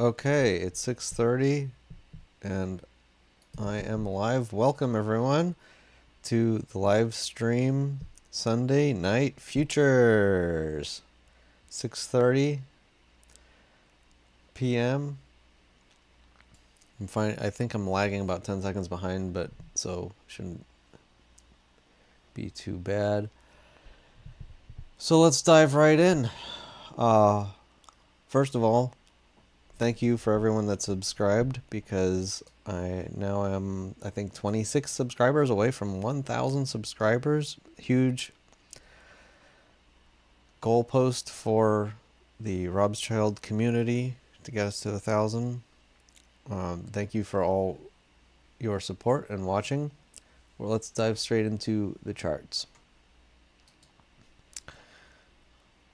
Okay, it's 6:30 and I am live. Welcome everyone to the live stream Sunday night futures. 6:30 p.m. I'm fine. I think I'm lagging about 10 seconds behind, but so shouldn't be too bad. So let's dive right in. First of all, thank you for everyone that subscribed, because I now am, I think, 26 subscribers away from 1,000 subscribers. Huge goalpost for the Robschild community to get us to 1,000. Thank you for all your support and watching. Well, let's dive straight into the charts.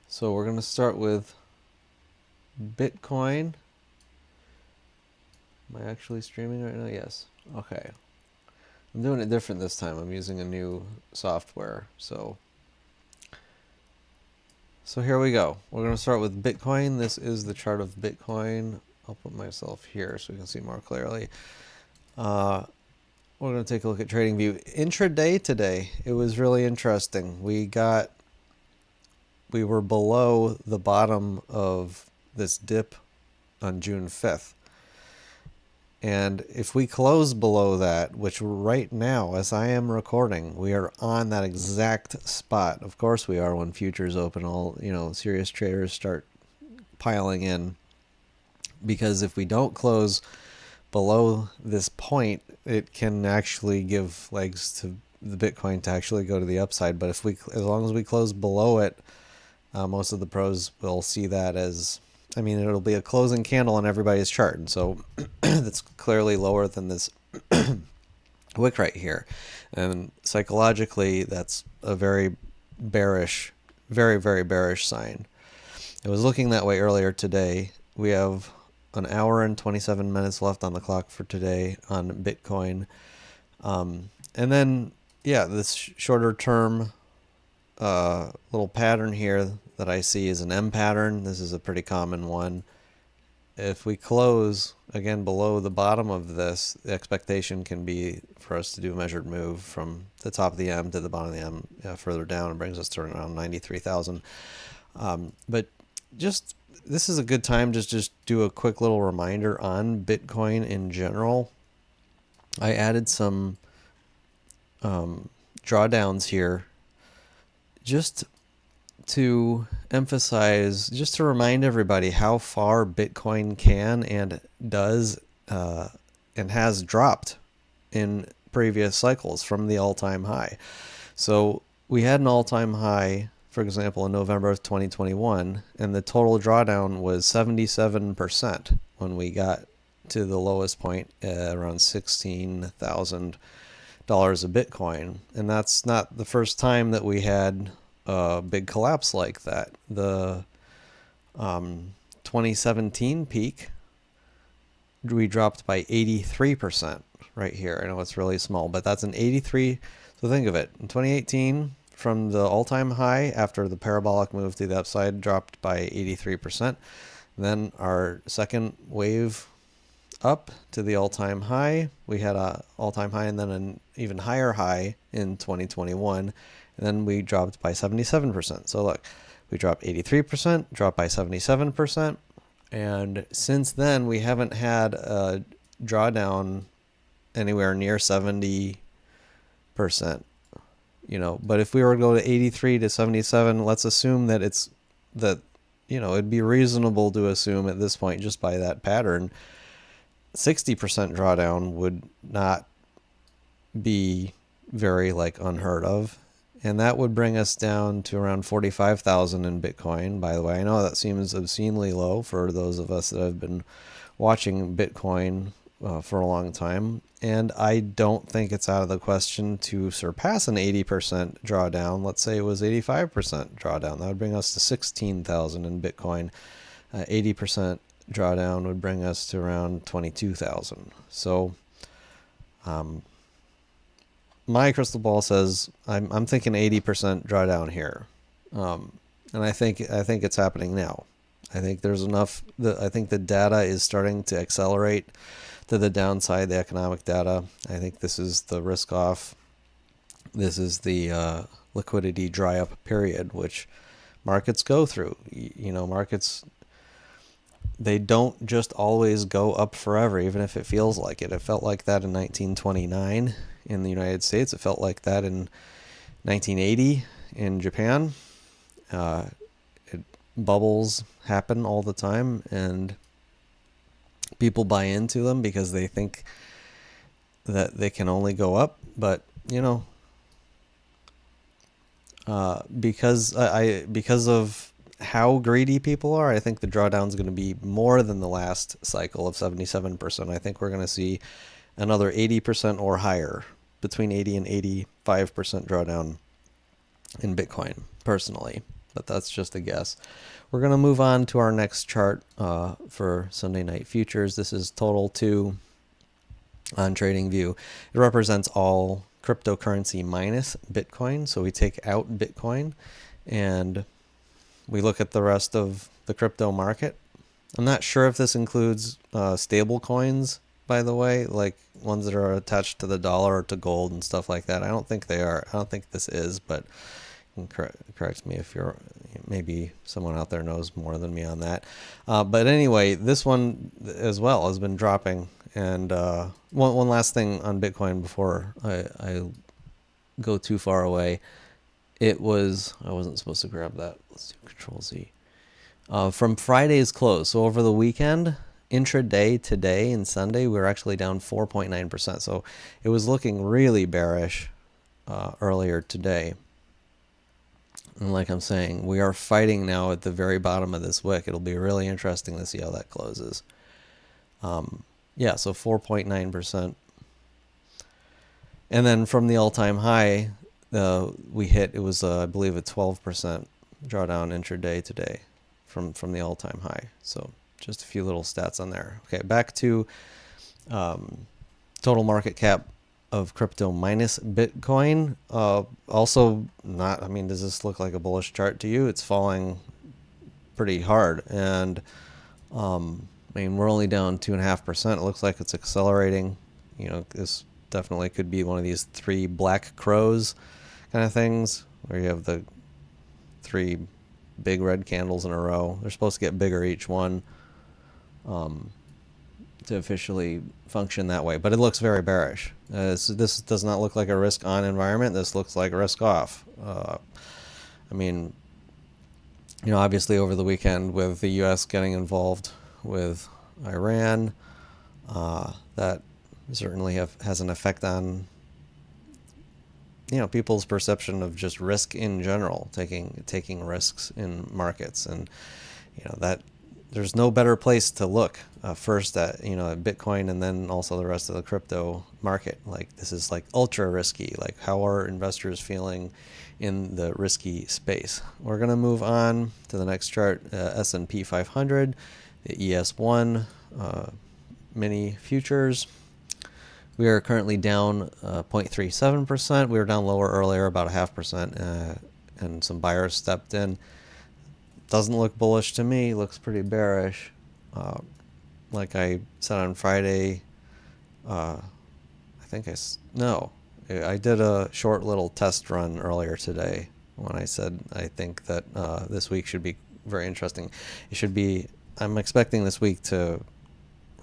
So we're going to start with Bitcoin. Am I actually streaming right now? Yes. Okay. I'm doing it different this time. I'm using a new software. So here we go. We're going to start with Bitcoin. This is the chart of Bitcoin. I'll put myself here so we can see more clearly. We're going to take a look at TradingView. Intraday today, it was really interesting. We were below the bottom of this dip on June 5th. And if we close below that, which right now, as I am recording, we are on that exact spot. Of course we are when futures open. All, serious traders start piling in. Because if we don't close below this point, it can actually give legs to the Bitcoin to actually go to the upside. But as long as we close below it, most of the pros will see that as, it'll be a closing candle on everybody's chart. And so that's clearly lower than this wick right here. And psychologically, that's a very bearish, very, very bearish sign. It was looking that way earlier today. We have an hour and 27 minutes left on the clock for today on Bitcoin. And then, this shorter term little pattern here that I see is an M pattern. This is a pretty common one. If we close again below the bottom of this, the expectation can be for us to do a measured move from the top of the M to the bottom of the M, further down, and brings us to around 93,000. But just this is a good time to just do a quick little reminder on Bitcoin in general. I added some drawdowns here just to emphasize, just to remind everybody how far Bitcoin can and does and has dropped in previous cycles from the all-time high. So we had an all-time high, for example, in November of 2021, and the total drawdown was 77% when we got to the lowest point, around $16,000 a Bitcoin. And that's not the first time that we had a big collapse like that. The 2017 peak, we dropped by 83% right here. I know it's really small, but that's an 83. So think of it. In 2018, from the all-time high after the parabolic move to the upside, dropped by 83%. Then our second wave up to the all-time high, we had a all-time high and then an even higher high in 2021. And then we dropped by 77%. So look, we dropped 83%, dropped by 77%. And since then, we haven't had a drawdown anywhere near 70%. But if we were to go to 83 to 77, let's assume that it'd be reasonable to assume at this point, just by that pattern, 60% drawdown would not be very unheard of. And that would bring us down to around 45,000 in Bitcoin. By the way, I know that seems obscenely low for those of us that have been watching Bitcoin for a long time. And I don't think it's out of the question to surpass an 80% drawdown. Let's say it was 85% drawdown. That would bring us to 16,000 in Bitcoin. 80% drawdown would bring us to around 22,000. So, my crystal ball says I'm thinking 80% drawdown here, and I think it's happening now. I think there's enough. I think the data is starting to accelerate to the downside, the economic data. I think this is the risk off. This is the liquidity dry up period, which markets go through. Markets, they don't just always go up forever, even if it feels like it. It felt like that in 1929 in the United States. It felt like that in 1980 in Japan. Bubbles happen all the time, and people buy into them because they think that they can only go up. But because of how greedy people are, I think the drawdown is going to be more than the last cycle of 77%. I think we're going to see another 80% or higher, between 80 and 85% drawdown in Bitcoin, personally. But that's just a guess. We're going to move on to our next chart for Sunday night futures. This is total 2 on TradingView. It represents all cryptocurrency minus Bitcoin. So we take out Bitcoin and we look at the rest of the crypto market. I'm not sure if this includes stable coins, by the way, like ones that are attached to the dollar or to gold and stuff like that. I don't think they are. I don't think this is, but correct me if maybe someone out there knows more than me on that. But anyway, this one as well has been dropping. And one last thing on Bitcoin before I go too far away. I wasn't supposed to grab that. Let's do Control Z. From Friday's close, so over the weekend, intraday today and Sunday, we were actually down 4.9%. So it was looking really bearish earlier today. And like I'm saying, we are fighting now at the very bottom of this wick. It'll be really interesting to see how that closes. Yeah, so 4.9%. And then from the all-time high, we hit, it was, I believe, a 12% drawdown intraday today from the all-time high. So just a few little stats on there. Okay, back to total market cap of crypto minus Bitcoin. Also not, does this look like a bullish chart to you? It's falling pretty hard. And we're only down 2.5%. It looks like it's accelerating. This definitely could be one of these 3 black crows kind of things where you have the 3 big red candles in a row. They're supposed to get bigger each one to officially function that way, but it looks very bearish. So this does not look like a risk on environment. This looks like a risk off. Obviously over the weekend with the U.S. getting involved with Iran, that certainly has an effect on people's perception of just risk in general, taking risks in markets. And that there's no better place to look first at at Bitcoin and then also the rest of the crypto market. Like, this is like ultra risky. Like, how are investors feeling in the risky space? We're going to move on to the next chart, S&P 500, the ES1 mini futures. We are currently down 0.37%. We were down lower earlier, about 0.5%, and some buyers stepped in. Doesn't look bullish to me. Looks pretty bearish. Like I said on Friday, I did a short little test run earlier today when I said I think that this week should be very interesting. I'm expecting this week to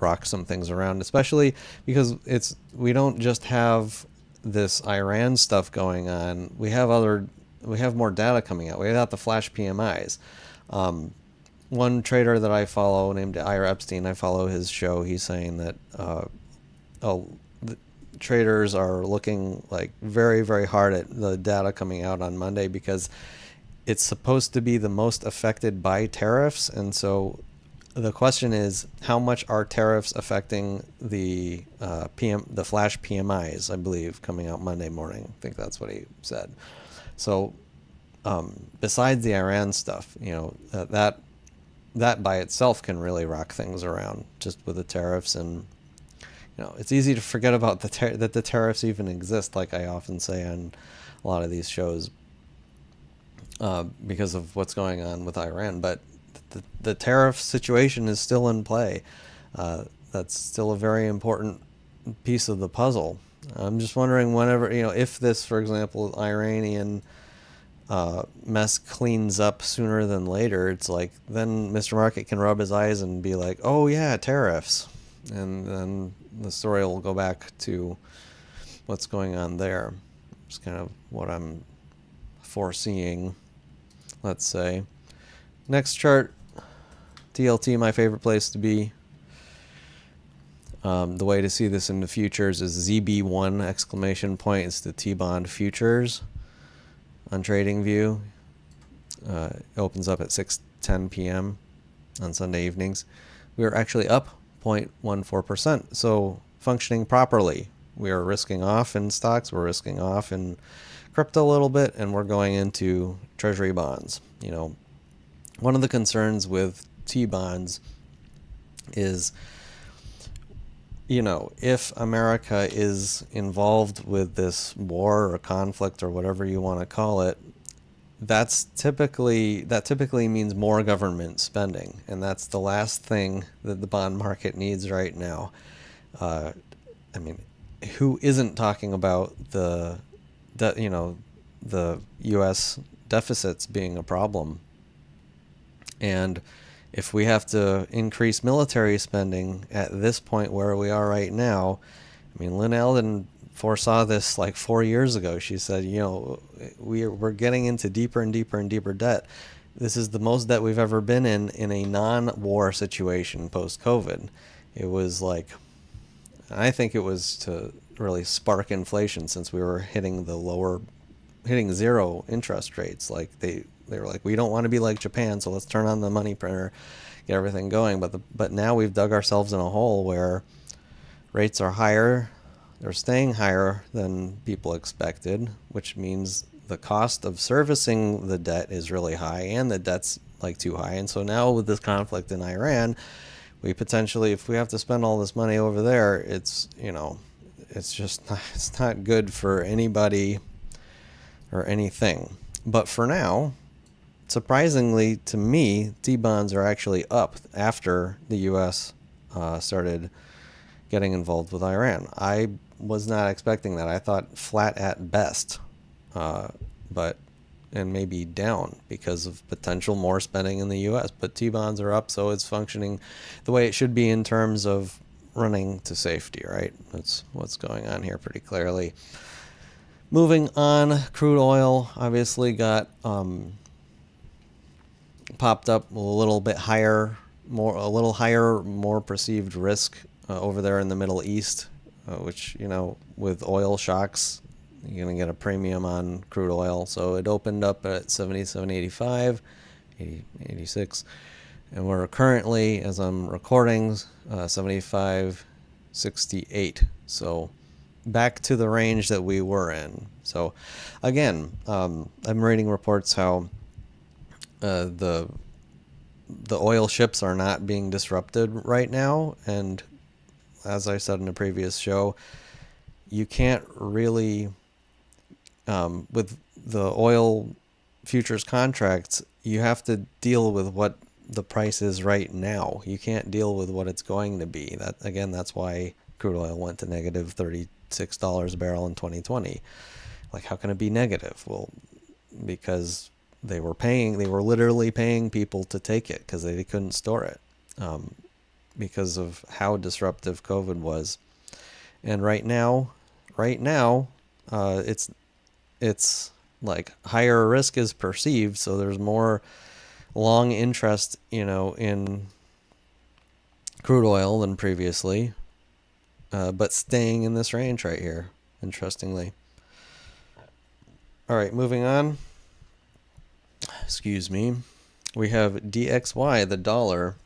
rock some things around, especially because we don't just have this Iran stuff going on. We have more data coming out. We got the flash PMIs. One trader that I follow named Ira Epstein, I follow his show. He's saying that the traders are looking like very, very hard at the data coming out on Monday because it's supposed to be the most affected by tariffs. And so the question is, how much are tariffs affecting the the flash PMIs, I believe, coming out Monday morning? I think that's what he said. So besides the Iran stuff, that by itself can really rock things around just with the tariffs. And it's easy to forget about that the tariffs even exist, like I often say on a lot of these shows, because of what's going on with Iran. But the tariff situation is still in play. That's still a very important piece of the puzzle. I'm just wondering whenever, if this, for example, Iranian mess cleans up sooner than later, it's like then Mr. Market can rub his eyes and be like, oh yeah, tariffs. And then the story will go back to what's going on there. It's kind of what I'm foreseeing, let's say. Next chart, TLT, my favorite place to be. The way to see this in the futures is ZB1 exclamation point. It's the T-bond futures on TradingView. It opens up at 6:10 p.m. on Sunday evenings. We are actually up 0.14%, so functioning properly. We are risking off in stocks, we're risking off in crypto a little bit, and we're going into treasury bonds. One of the concerns with T-bonds is, if America is involved with this war or conflict or whatever you want to call it, that typically means more government spending, and that's the last thing that the bond market needs right now. Who isn't talking about the U.S. deficits being a problem? And if we have to increase military spending at this point where we are right now, Lynn Alden foresaw this like 4 years ago. She said, we're getting into deeper and deeper and deeper debt. This is the most debt we've ever been in a non-war situation post-COVID. It was like, I think it was to really spark inflation, since we were hitting zero interest rates. Like they were like, we don't want to be like Japan, so let's turn on the money printer, get everything going. But now we've dug ourselves in a hole where rates are higher. They're staying higher than people expected, which means the cost of servicing the debt is really high, and the debt's like too high. And so now with this conflict in Iran, we potentially, if we have to spend all this money over there, it's it's not good for anybody or anything. But for now, surprisingly to me, T-bonds are actually up after the U.S. Started getting involved with Iran. I was not expecting that. I thought flat at best, and maybe down because of potential more spending in the U.S. But T-bonds are up, so it's functioning the way it should be in terms of running to safety, right? That's what's going on here pretty clearly. Moving on, crude oil obviously got popped up a little bit higher, more perceived risk over there in the Middle East, which, with oil shocks, you're going to get a premium on crude oil. So it opened up at 77.85, 86, and we're currently, as I'm recording, 75.68. So back to the range that we were in. So again, I'm reading reports how the oil ships are not being disrupted right now, and as I said in a previous show, you can't really with the oil futures contracts, you have to deal with what the price is right now. You can't deal with what it's going to be. That's why crude oil went to negative $36 a barrel in 2020. Like, how can it be negative? Well, because they were literally paying people to take it because they couldn't store it, because of how disruptive COVID was. And right now, it's like higher risk is perceived, so there's more long interest, in crude oil than previously, but staying in this range right here, interestingly. All right, moving on. Excuse me. We have DXY, the dollar.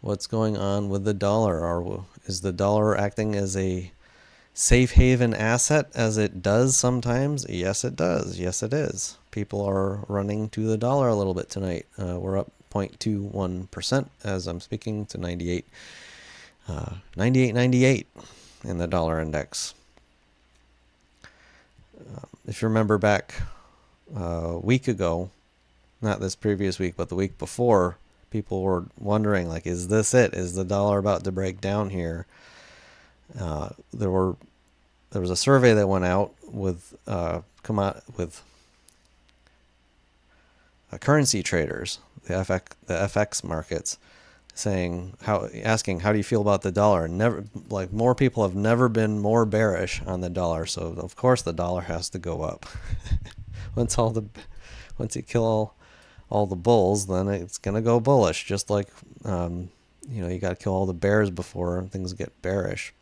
What's going on with the dollar? Is the dollar acting as a safe haven asset as it does sometimes? Yes, it does. Yes, it is. People are running to the dollar a little bit tonight. We're up 0.21% as I'm speaking to 98.98 in the dollar index. If you remember back a week ago, not this previous week, but the week before, people were wondering, like, is this it? Is the dollar about to break down here? There was a survey that went out with currency traders, the FX markets, asking how do you feel about the dollar? And more people have never been more bearish on the dollar. So of course the dollar has to go up. once you kill all the bulls, then it's gonna go bullish. Just like you got to kill all the bears before things get bearish.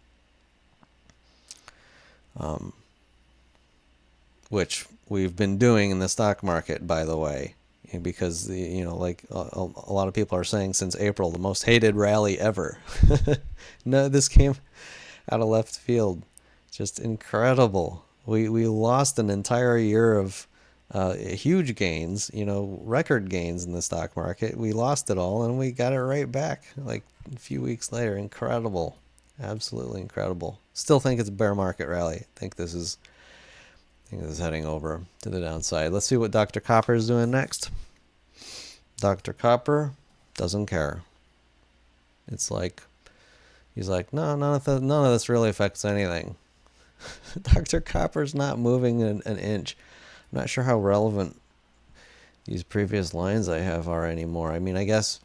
Which we've been doing in the stock market, by the way. Because a lot of people are saying since April, the most hated rally ever. No, this came out of left field. Just incredible. We lost an entire year of huge gains, record gains in the stock market. We lost it all and we got it right back like a few weeks later. Incredible. Absolutely incredible. Still think it's a bear market rally. I think this is heading over to the downside. Let's see what Dr. Copper is doing next. Dr. Copper doesn't care. It's like he's like, no, none of this really affects anything. Dr. Copper's not moving an inch. I'm not sure how relevant these previous lines I have are anymore. I mean, I guess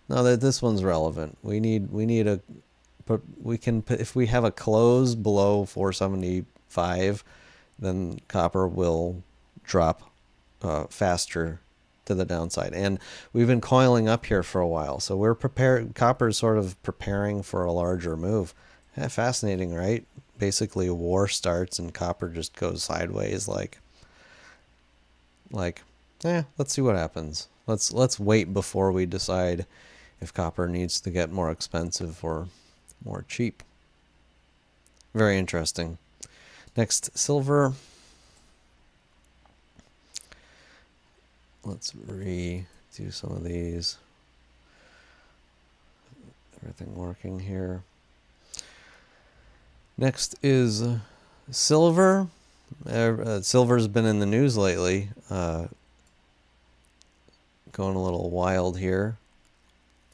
this one's relevant. We can if we have a close below 475. Then copper will drop faster to the downside. And we've been coiling up here for a while. So we're prepared. Copper's sort of preparing for a larger move. Fascinating, right? Basically a war starts and copper just goes sideways let's see what happens. Let's wait before we decide if copper needs to get more expensive or more cheap. Very interesting. Next, silver. Let's redo some of these. Everything working here. Next is silver. Silver's been in the news lately. Going a little wild here.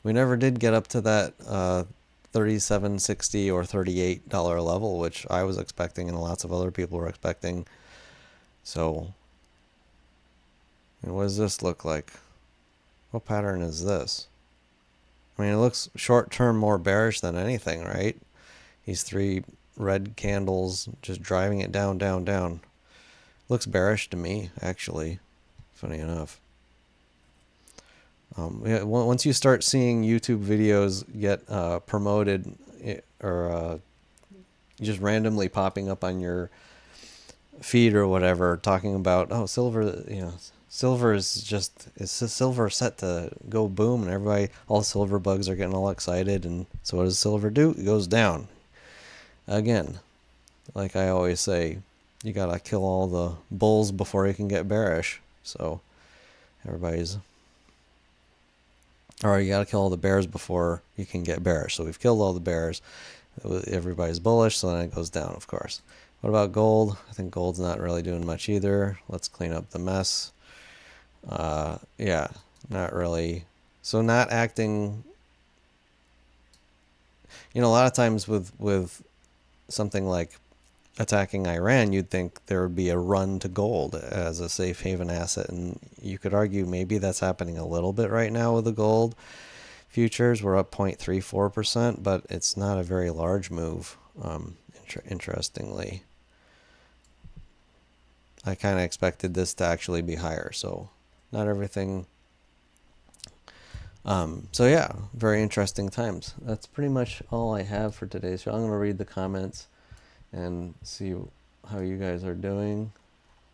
We never did get up to that $37.60 or $38 level, which I was expecting and lots of other people were expecting. So, what does this look like? What pattern is this? I mean, it looks short-term more bearish than anything, right? These three red candles just driving it down, down, down. Looks bearish to me, actually. Funny enough. Once you start seeing YouTube videos get promoted or just randomly popping up on your feed or whatever, talking about silver, silver is silver set to go boom, and all the silver bugs are getting all excited, and so what does silver do? It goes down. Again, like I always say, you gotta kill all the bulls before you can get bearish. So you gotta kill all the bears before you can get bearish. So we've killed all the bears. Everybody's bullish, so then it goes down, of course. What about gold? I think gold's not really doing much either. Let's clean up the mess. Yeah, not really. So not acting. A lot of times with something like attacking Iran, you'd think there would be a run to gold as a safe haven asset, and you could argue maybe that's happening a little bit right now with the gold futures. We're up 0.34%, but it's not a very large move. Interestingly, I kind of expected this to actually be higher, so not everything. So yeah, very interesting times. That's pretty much all I have for today's show. I'm going to read the comments and see how you guys are doing.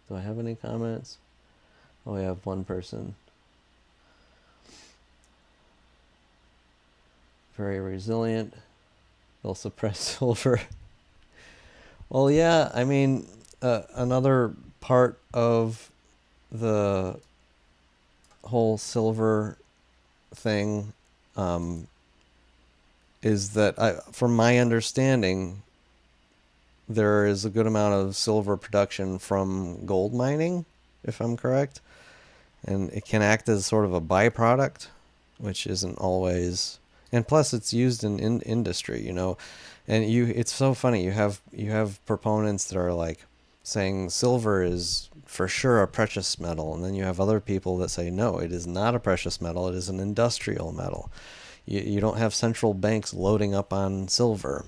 Do I have any comments? Oh, we have one person. Very resilient. They'll suppress silver. Well, yeah, I mean, another part of the whole silver thing is that, from my understanding, there is a good amount of silver production from gold mining, if I'm correct. and it can act as sort of a byproduct, which isn't always. And plus, it's used in industry, and it's so funny. You have proponents that are like saying silver is for sure a precious metal, and then you have other people that say no, it is not a precious metal. It is an industrial metal. You don't have central banks loading up on silver.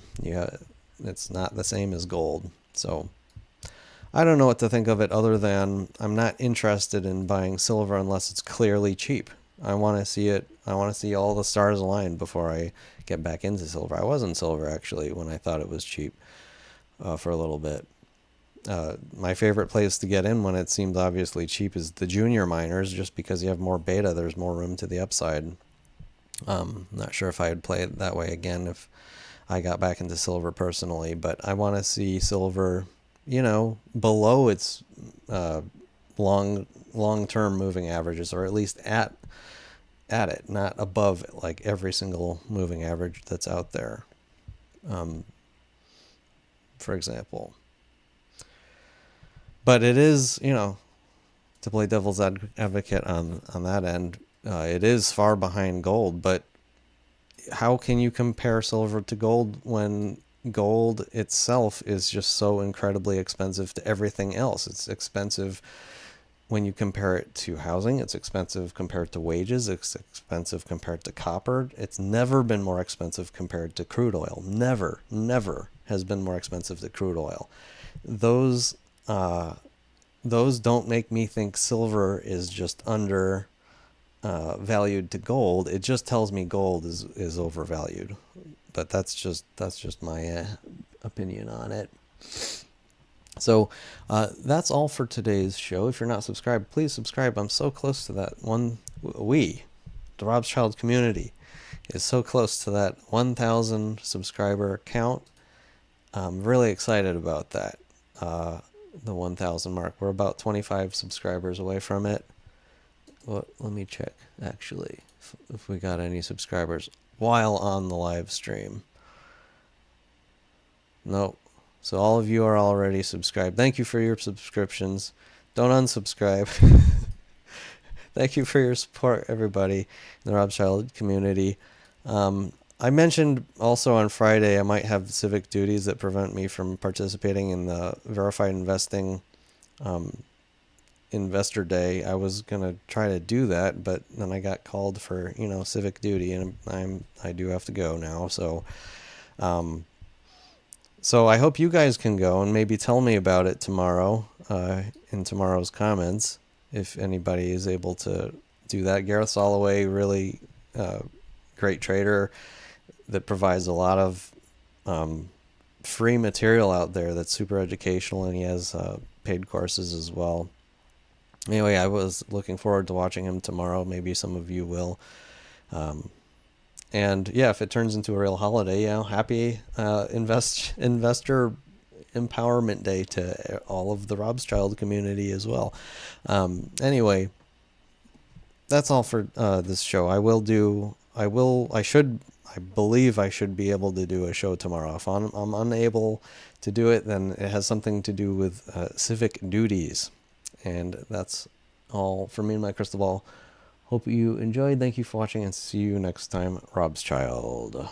It's not the same as gold. So I don't know what to think of it other than I'm not interested in buying silver unless it's clearly cheap. I want to see it. I want to see all the stars align before I get back into silver. I was in silver actually when I thought it was cheap for a little bit. My favorite place to get in when it seems obviously cheap is the junior miners, just because you have more beta. There's more room to the upside. Not sure if I would play it that way again if I got back into silver personally, but I want to see silver, below its long-term moving averages, or at least at it, not above like every single moving average that's out there. For example. But it is, to play devil's advocate on that end, it is far behind gold. But how can you compare silver to gold when gold itself is just so incredibly expensive to everything else? It's expensive when you compare it to housing. It's expensive compared to wages. It's expensive compared to copper. It's never been more expensive compared to crude oil. Never has been more expensive than crude oil. Those don't make me think silver is just under valued to gold. It just tells me gold is overvalued. But that's just my opinion on it. So that's all for today's show. If you're not subscribed, please subscribe. I'm so close to that one. The Robschild community is so close to that 1,000 subscriber count. I'm really excited about that. The 1,000 mark. We're about 25 subscribers away from it. Well, let me check, actually, if we got any subscribers while on the live stream. Nope. So all of you are already subscribed. Thank you for your subscriptions. Don't unsubscribe. Thank you for your support, everybody in the Robschild community. I mentioned also on Friday I might have civic duties that prevent me from participating in the verified investing investor day. I was gonna try to do that, but then I got called for civic duty, and I do have to go now. So I hope you guys can go and maybe tell me about it tomorrow in tomorrow's comments if anybody is able to do that. Gareth Soloway, really great trader that provides a lot of free material out there that's super educational, and he has paid courses as well. Anyway, I was looking forward to watching him tomorrow. Maybe some of you will. And yeah, if it turns into a real holiday, happy investor empowerment day to all of the Robschild community as well. Anyway, that's all for this show. I believe I should be able to do a show tomorrow. If I'm unable to do it, then it has something to do with civic duties. And that's all for me and my crystal ball. Hope you enjoyed. Thank you for watching, and see you next time. Robschild.